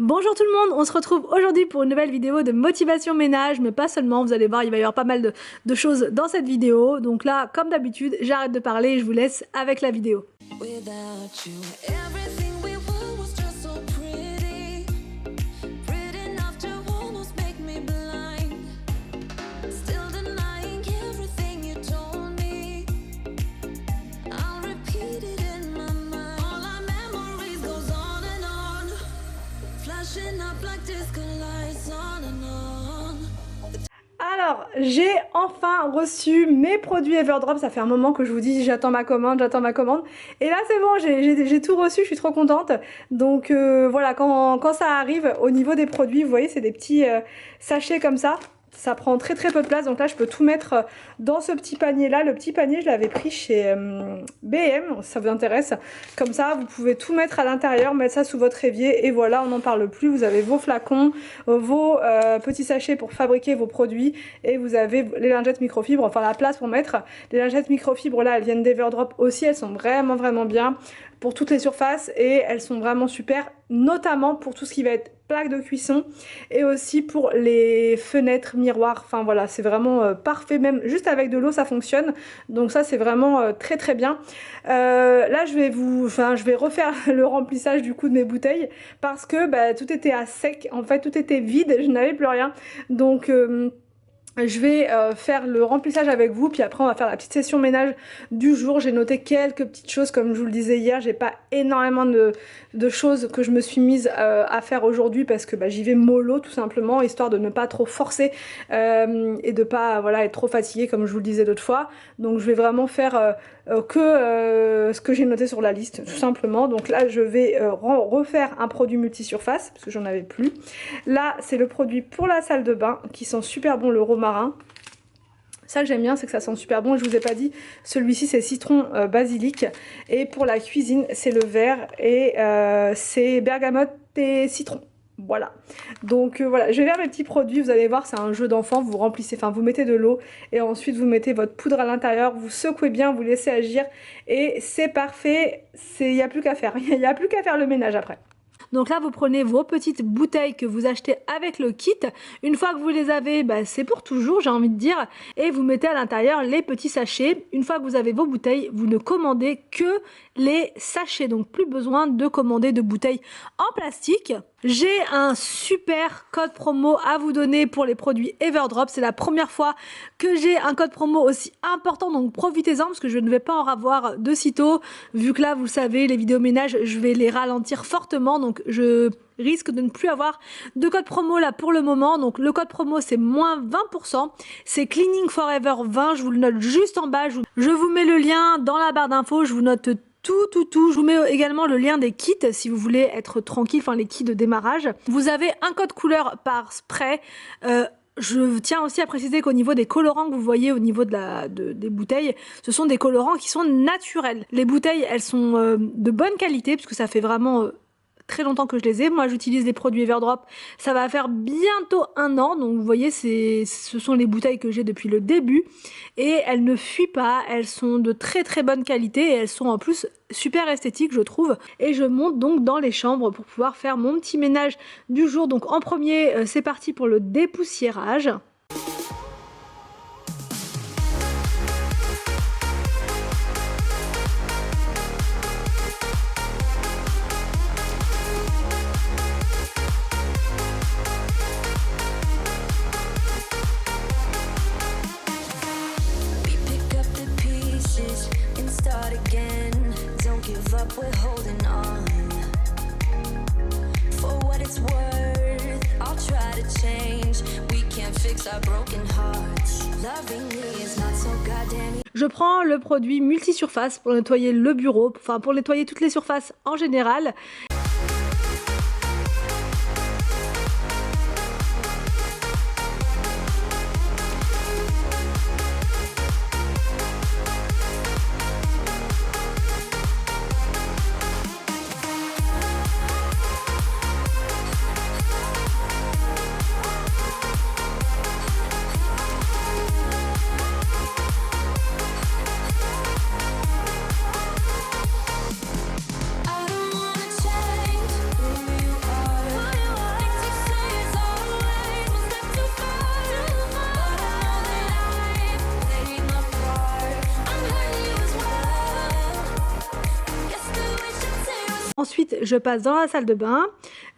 Bonjour tout le monde, on se retrouve aujourd'hui pour une nouvelle vidéo de motivation ménage, mais pas seulement, vous allez voir, il va y avoir pas mal de choses dans cette vidéo. Donc là, comme d'habitude, j'arrête de parler et je vous laisse avec la vidéo. Alors, j'ai enfin reçu mes produits Everdrop, ça fait un moment que je vous dis j'attends ma commande. Et là c'est bon, j'ai tout reçu, je suis trop contente. Donc voilà, quand ça arrive au niveau des produits, vous voyez c'est des petits sachets comme ça prend très peu de place, donc là je peux tout mettre dans ce petit panier là. Le petit panier je l'avais pris chez B&M, si ça vous intéresse. Comme ça vous pouvez tout mettre à l'intérieur, mettre ça sous votre évier et voilà, on n'en parle plus. Vous avez vos flacons, vos petits sachets pour fabriquer vos produits et vous avez les lingettes microfibres, enfin la place pour mettre. Les lingettes microfibres là elles viennent d'Everdrop aussi, elles sont vraiment bien pour toutes les surfaces et elles sont vraiment super, notamment pour tout ce qui va être plaque de cuisson et aussi pour les fenêtres, miroirs, enfin voilà, c'est vraiment parfait, même juste avec de l'eau ça fonctionne, donc ça c'est vraiment très bien. Là je vais refaire le remplissage du coup de mes bouteilles parce que tout était à sec, en fait tout était vide, je n'avais plus rien, donc je vais faire le remplissage avec vous, puis après on va faire la petite session ménage du jour. J'ai noté quelques petites choses comme je vous le disais hier, j'ai pas énormément de choses que je me suis mise à faire aujourd'hui parce que j'y vais mollo tout simplement, histoire de ne pas trop forcer et de pas être trop fatiguée comme je vous le disais l'autre fois. Donc je vais vraiment faire ce que j'ai noté sur la liste tout simplement. Donc là je vais refaire un produit multisurface parce que j'en avais plus. Là c'est le produit pour la salle de bain qui sent super bon, le romarin. Ça que j'aime bien, c'est que ça sent super bon. Je vous ai pas dit, celui-ci c'est citron basilic et pour la cuisine c'est le vert et c'est bergamote et citron. Voilà, donc voilà, je vais faire mes petits produits, vous allez voir c'est un jeu d'enfant, vous remplissez, vous mettez de l'eau et ensuite vous mettez votre poudre à l'intérieur, vous secouez bien, vous laissez agir et c'est parfait, il n'y a plus qu'à faire, il n'y a plus qu'à faire le ménage après. Donc là vous prenez vos petites bouteilles que vous achetez avec le kit, une fois que vous les avez, c'est pour toujours j'ai envie de dire, et vous mettez à l'intérieur les petits sachets. Une fois que vous avez vos bouteilles, vous ne commandez que les sachets, donc plus besoin de commander de bouteilles en plastique. J'ai un super code promo à vous donner pour les produits Everdrop, c'est la première fois que j'ai un code promo aussi important, donc profitez-en parce que je ne vais pas en avoir de sitôt, vu que là vous le savez les vidéos ménage je vais les ralentir fortement, donc je risque de ne plus avoir de code promo là pour le moment. Donc le code promo c'est moins 20%, c'est Cleaning Forever 20, je vous le note juste en bas, je vous mets le lien dans la barre d'infos, je vous note tout. Je vous mets également le lien des kits si vous voulez être tranquille, les kits de démarrage. Vous avez un code couleur par spray. Je tiens aussi à préciser qu'au niveau des colorants que vous voyez au niveau des bouteilles, ce sont des colorants qui sont naturels. Les bouteilles, elles sont de bonne qualité puisque ça fait vraiment très longtemps que je les ai. Moi j'utilise les produits Everdrop, ça va faire bientôt 1 an, donc vous voyez ce sont les bouteilles que j'ai depuis le début et elles ne fuient pas, elles sont de très bonne qualité et elles sont en plus super esthétiques je trouve. Et je monte donc dans les chambres pour pouvoir faire mon petit ménage du jour. Donc en premier c'est parti pour le dépoussiérage. We're holding on for what it's worth. I'll try to change. We can't fix our broken hearts. Loving me is not so goddamn. Je prends le produit multisurface pour nettoyer le bureau, pour nettoyer toutes les surfaces en général. I don't wanna try. Ensuite, je passe dans la salle de bain,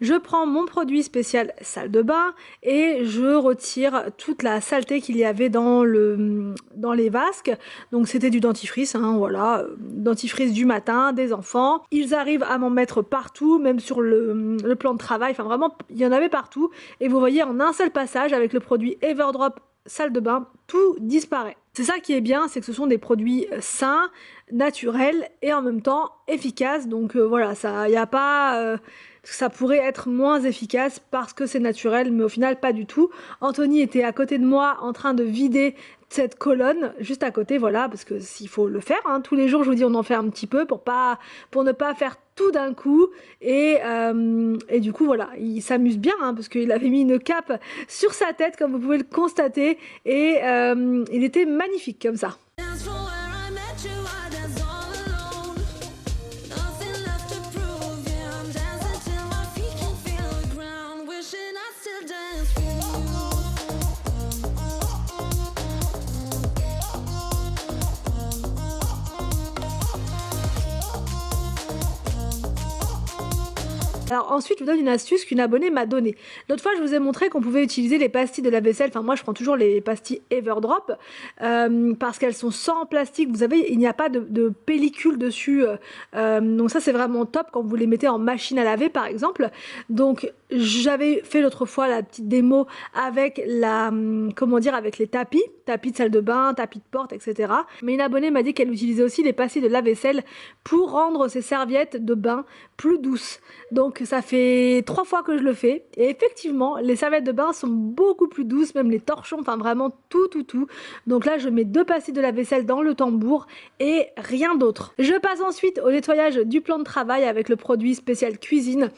je prends mon produit spécial salle de bain et je retire toute la saleté qu'il y avait dans les vasques. Donc c'était du dentifrice, hein, voilà, dentifrice du matin, des enfants. Ils arrivent à m'en mettre partout, même sur le plan de travail, enfin vraiment, il y en avait partout. Et vous voyez, en un seul passage, avec le produit Everdrop salle de bain, tout disparaît. C'est ça qui est bien, c'est que ce sont des produits sains, naturels et en même temps efficaces. Donc voilà, ça, y a pas, ça pourrait être moins efficace parce que c'est naturel, mais au final pas du tout. Anthony était à côté de moi en train de vider cette colonne juste à côté, voilà, parce que s'il faut le faire, hein, tous les jours je vous dis on en fait un petit peu pour ne pas faire tout d'un coup et du coup voilà, il s'amuse bien hein, parce qu'il avait mis une cape sur sa tête comme vous pouvez le constater et il était magnifique comme ça. Alors ensuite, je vous donne une astuce qu'une abonnée m'a donnée. L'autre fois, je vous ai montré qu'on pouvait utiliser les pastilles de la vaisselle. Enfin, moi, je prends toujours les pastilles Everdrop parce qu'elles sont sans plastique. Vous savez, il n'y a pas de pellicule dessus. Donc ça, c'est vraiment top quand vous les mettez en machine à laver, par exemple. Donc, j'avais fait l'autre fois la petite démo avec avec les tapis de salle de bain, tapis de porte, etc. Mais une abonnée m'a dit qu'elle utilisait aussi les pastilles de lave-vaisselle pour rendre ses serviettes de bain plus douces. Donc ça fait 3 fois que je le fais et effectivement les serviettes de bain sont beaucoup plus douces, même les torchons, enfin vraiment tout. Donc là je mets 2 pastilles de lave-vaisselle dans le tambour et rien d'autre. Je passe ensuite au nettoyage du plan de travail avec le produit spécial cuisine.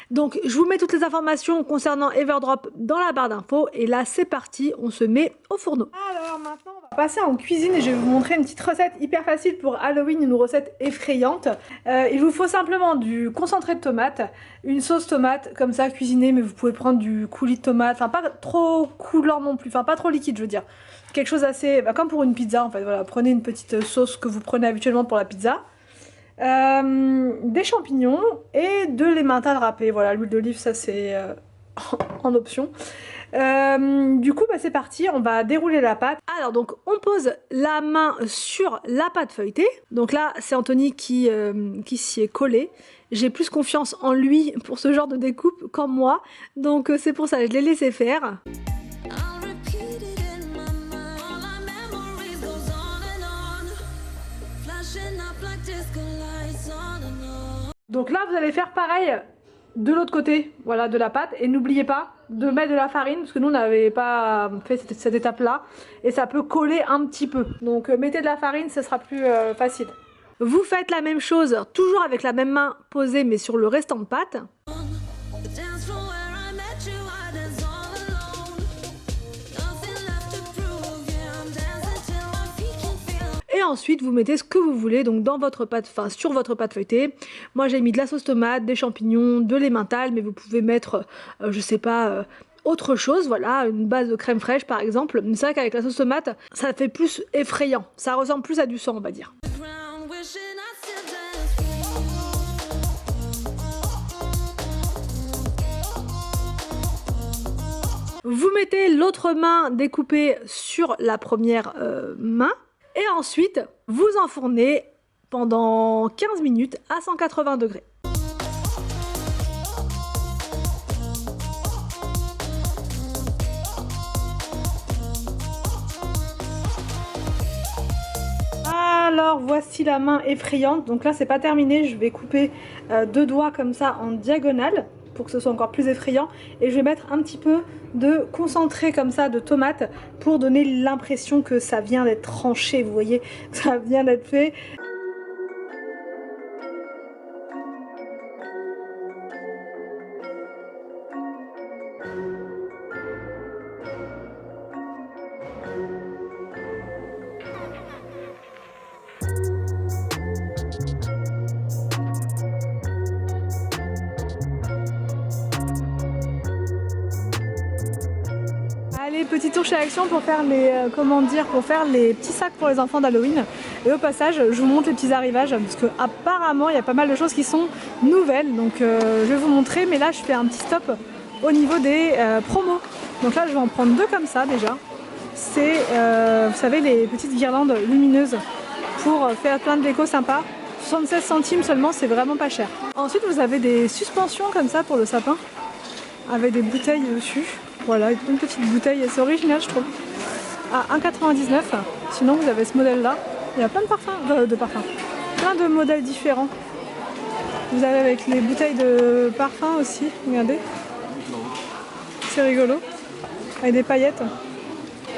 Donc je vous mets toutes les informations concernant Everdrop dans la barre d'infos et là c'est parti, on se met au fourneau. Alors maintenant on va passer en cuisine et je vais vous montrer une petite recette hyper facile pour Halloween, une recette effrayante. Il vous faut simplement du concentré de tomate, une sauce tomate comme ça cuisinée, mais vous pouvez prendre du coulis de tomate, enfin pas trop coulant non plus, enfin pas trop liquide je veux dire. Quelque chose assez, comme pour une pizza en fait, voilà, prenez une petite sauce que vous prenez habituellement pour la pizza. Des champignons et de l'emmental râpé, voilà, l'huile d'olive ça c'est en option. Du coup c'est parti, on va dérouler la pâte. Alors donc on pose la main sur la pâte feuilletée, donc là c'est Anthony qui s'y est collé. J'ai plus confiance en lui pour ce genre de découpe qu'en moi, donc c'est pour ça que je l'ai laissé faire. Donc là vous allez faire pareil de l'autre côté, voilà, de la pâte, et n'oubliez pas de mettre de la farine parce que nous on n'avait pas fait cette étape là et ça peut coller un petit peu, donc mettez de la farine, ce sera plus facile. Vous faites la même chose toujours avec la même main posée mais sur le restant de pâte. Et ensuite vous mettez ce que vous voulez donc dans votre pâte, enfin sur votre pâte feuilletée. Moi j'ai mis de la sauce tomate, des champignons, de l'emmental, mais vous pouvez mettre je sais pas autre chose, voilà, une base de crème fraîche par exemple. Mais c'est vrai qu'avec la sauce tomate ça fait plus effrayant, ça ressemble plus à du sang on va dire. Vous mettez l'autre main découpée sur la première main. Et ensuite, vous enfournez pendant 15 minutes à 180 degrés. Alors voici la main effrayante. Donc là c'est pas terminé, je vais couper 2 doigts comme ça en diagonale pour que ce soit encore plus effrayant, et je vais mettre un petit peu de concentré comme ça de tomate pour donner l'impression que ça vient d'être tranché, vous voyez, ça vient d'être fait. allé petit tour chez Action pour faire les pour faire les petits sacs pour les enfants d'Halloween. Et au passage, je vous montre les petits arrivages parce que apparemment il y a pas mal de choses qui sont nouvelles. Donc je vais vous montrer, mais là je fais un petit stop au niveau des promos. Donc là je vais en prendre deux comme ça déjà. C'est vous savez les petites guirlandes lumineuses pour faire plein de déco sympa. 76 centimes seulement, c'est vraiment pas cher. Ensuite vous avez des suspensions comme ça pour le sapin avec des bouteilles dessus. Voilà, une petite bouteille, c'est original je trouve. À 1,99 €. Sinon vous avez ce modèle là. Il y a plein de parfums, plein de modèles différents. Vous avez avec les bouteilles de parfum aussi, regardez. C'est rigolo. Avec des paillettes.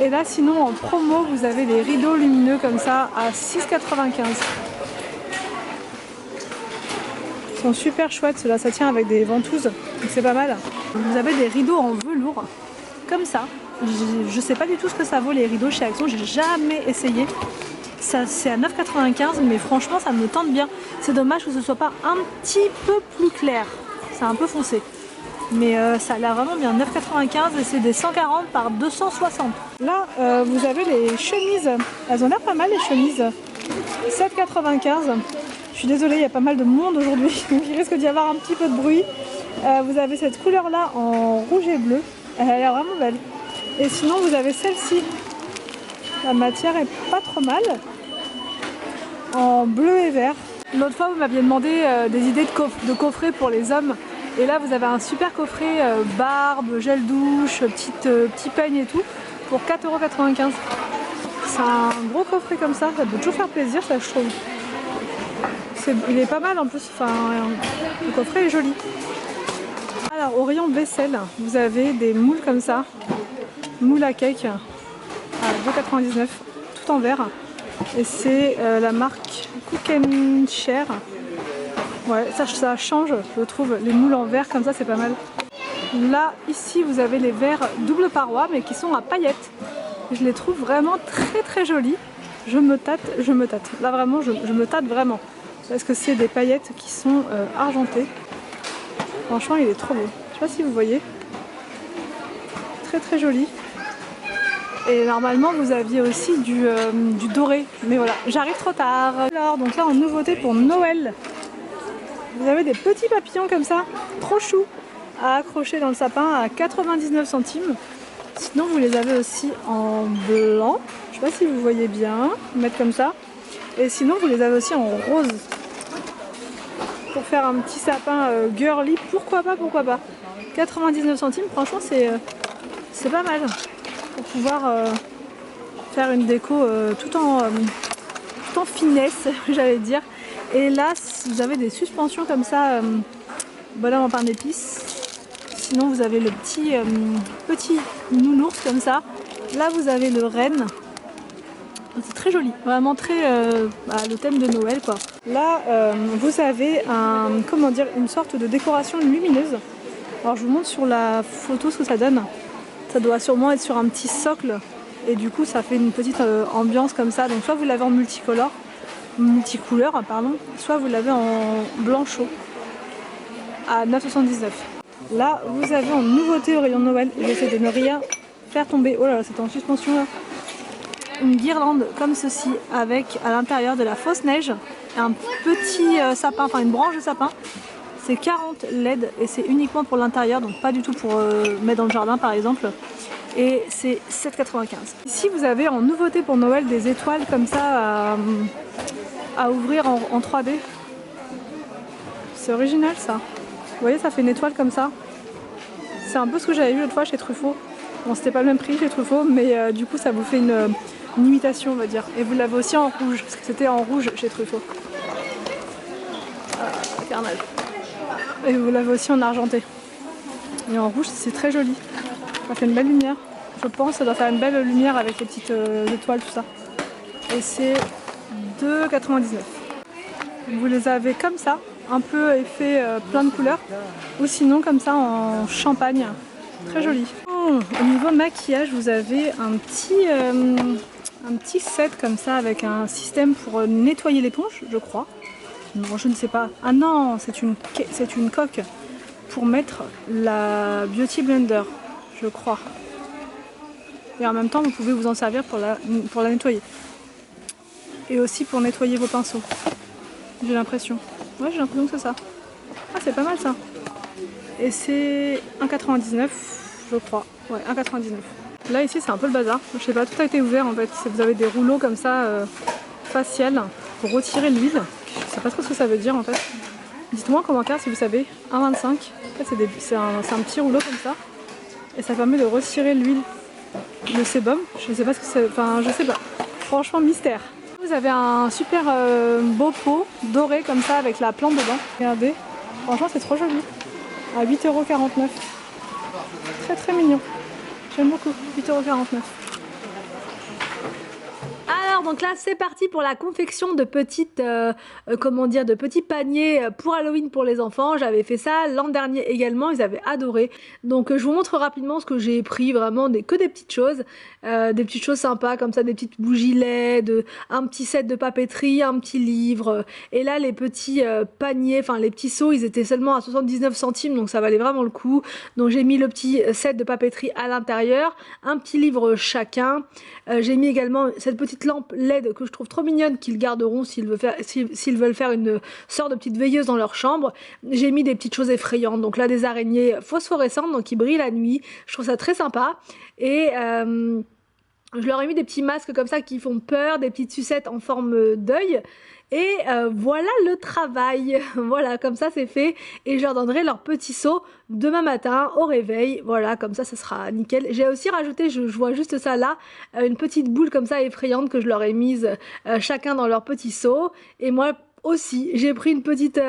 Et là sinon en promo vous avez des rideaux lumineux comme ça à 6,95 €. Ils sont super chouettes, ceux-là ça tient avec des ventouses, donc c'est pas mal. Vous avez des rideaux en velours, comme ça. Je sais pas du tout ce que ça vaut les rideaux chez Action, j'ai jamais essayé. C'est à 9,95 €, mais franchement ça me tente bien. C'est dommage que ce soit pas un petit peu plus clair, c'est un peu foncé. Mais ça a l'air vraiment bien, 9,95 € et c'est des 140 par 260. Là vous avez les chemises, elles ont l'air pas mal les chemises. 7,95 €. Je suis désolée, il y a pas mal de monde aujourd'hui, donc il risque d'y avoir un petit peu de bruit. Vous avez cette couleur là en rouge et bleu, elle a l'air vraiment belle. Et sinon vous avez celle-ci, la matière est pas trop mal, en bleu et vert. L'autre fois vous m'aviez demandé des idées de coffrets pour les hommes. Et là vous avez un super coffret barbe, gel douche, petit peigne et tout pour 4,95 €. C'est un gros coffret comme ça peut toujours faire plaisir ça je trouve. Il est pas mal en plus, enfin, le coffret est joli. Alors au rayon vaisselle, vous avez des moules comme ça, moules à cake à 2,99 €, tout en verre. Et c'est la marque Cook & Share. Ouais, ça change, je trouve. Les moules en verre comme ça, c'est pas mal. Là, ici, vous avez les verres double paroi, mais qui sont à paillettes. Je les trouve vraiment très très jolis. Je me tâte. Là, vraiment, je me tâte vraiment. Parce que c'est des paillettes qui sont argentées. Franchement, il est trop beau. Je sais pas si vous voyez. Très très joli. Et normalement, vous aviez aussi du doré. Mais voilà, j'arrive trop tard. Alors, donc là, en nouveauté pour Noël, vous avez des petits papillons comme ça, trop chou, à accrocher dans le sapin à 99 centimes. Sinon, vous les avez aussi en blanc. Je sais pas si vous voyez bien, mettre comme ça. Et sinon, vous les avez aussi en rose. Pour faire un petit sapin girly, pourquoi pas. 99 centimes, franchement, c'est pas mal. Pour pouvoir faire une déco tout en finesse, j'allais dire. Et là, vous avez des suspensions comme ça, bonhomme en pain d'épices. Sinon, vous avez le petit nounours comme ça. Là, vous avez le renne. C'est très joli, vraiment très le thème de Noël quoi. Là, vous avez une sorte de décoration lumineuse. Alors, je vous montre sur la photo ce que ça donne. Ça doit sûrement être sur un petit socle. Et du coup, ça fait une petite ambiance comme ça. Donc, soit vous l'avez en multicouleur, soit vous l'avez en blanc chaud à 9,79 €. Là vous avez en nouveauté au rayon Noël, j'essaie de ne rien faire tomber, oh là là c'est en suspension là, une guirlande comme ceci avec à l'intérieur de la fausse neige, un petit sapin, enfin une branche de sapin. C'est 40 LED et c'est uniquement pour l'intérieur, donc pas du tout pour mettre dans le jardin par exemple. Et c'est 7,95 €. Ici vous avez en nouveauté pour Noël des étoiles comme ça à ouvrir en 3D. C'est original ça. Vous voyez, ça fait une étoile comme ça. C'est un peu ce que j'avais vu l'autre fois chez Truffaut. Bon, c'était pas le même prix chez Truffaut, mais du coup ça vous fait une imitation on va dire. Et vous l'avez aussi en rouge, parce que c'était en rouge chez Truffaut. Carnage. Et vous l'avez aussi en argenté. Et en rouge c'est très joli. Ça fait une belle lumière. Je pense que ça doit faire une belle lumière avec les petites étoiles, tout ça. Et c'est 2,99 €. Vous les avez comme ça, un peu effet plein de couleurs, ou sinon comme ça en champagne, très joli. Au niveau maquillage, vous avez un petit set comme ça avec un système pour nettoyer l'éponge, je crois. Non, je ne sais pas. Ah non, c'est une coque pour mettre la Beauty Blender, je crois. et en même temps vous pouvez vous en servir pour la nettoyer. Et aussi pour nettoyer vos pinceaux. J'ai l'impression. Ouais, j'ai l'impression que c'est ça. Ah, c'est pas mal ça. Et c'est 1,99 je crois. Ouais, 1,99. Là ici c'est un peu le bazar. Je sais pas, tout a été ouvert en fait. Vous avez des rouleaux comme ça facial pour retirer l'huile. Je sais pas trop ce que ça veut dire en fait. Dites-moi en commentaire si vous savez. 1,25. En fait c'est un petit rouleau comme ça. Et ça permet de retirer l'huile, le sébum. Je sais pas ce que c'est. Enfin je sais pas. Franchement mystère. Vous avez un super beau pot doré comme ça avec la plante dedans. Regardez. Franchement c'est trop joli. À 8,49 €. Très très mignon. J'aime beaucoup. 8,49 €. Alors donc là c'est parti pour la confection de petites de petits paniers pour Halloween pour les enfants. J'avais fait ça l'an dernier également, ils avaient adoré. Donc je vous montre rapidement ce que j'ai pris, vraiment que des petites choses sympas comme ça, des petites bougies LED, un petit set de papeterie, un petit livre. Et là les petits paniers, enfin les petits seaux, ils étaient seulement à 79 centimes donc ça valait vraiment le coup. Donc j'ai mis le petit set de papeterie à l'intérieur, un petit livre chacun. J'ai mis également cette petite lampe LED que je trouve trop mignonne qu'ils garderont s'ils veulent faire une sorte de petite veilleuse dans leur chambre. J'ai mis des petites choses effrayantes, donc là des araignées phosphorescentes donc qui brillent la nuit. Je trouve ça très sympa. Et je leur ai mis des petits masques comme ça qui font peur, des petites sucettes en forme d'œil. Et voilà le travail. Voilà, comme ça c'est fait. Et je leur donnerai leur petit seau demain matin au réveil. Voilà, comme ça sera nickel. J'ai aussi rajouté, je vois juste ça là, une petite boule comme ça effrayante que je leur ai mise chacun dans leur petit seau. Et moi aussi, j'ai pris une petite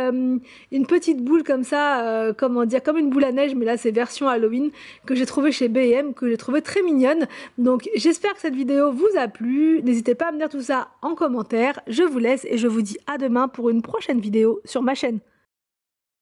boule comme ça, comment dire, comme une boule à neige, mais là c'est version Halloween, que j'ai trouvé chez B&M, que j'ai trouvé très mignonne. Donc j'espère que cette vidéo vous a plu. N'hésitez pas à me dire tout ça en commentaire. Je vous laisse et je vous dis à demain pour une prochaine vidéo sur ma chaîne.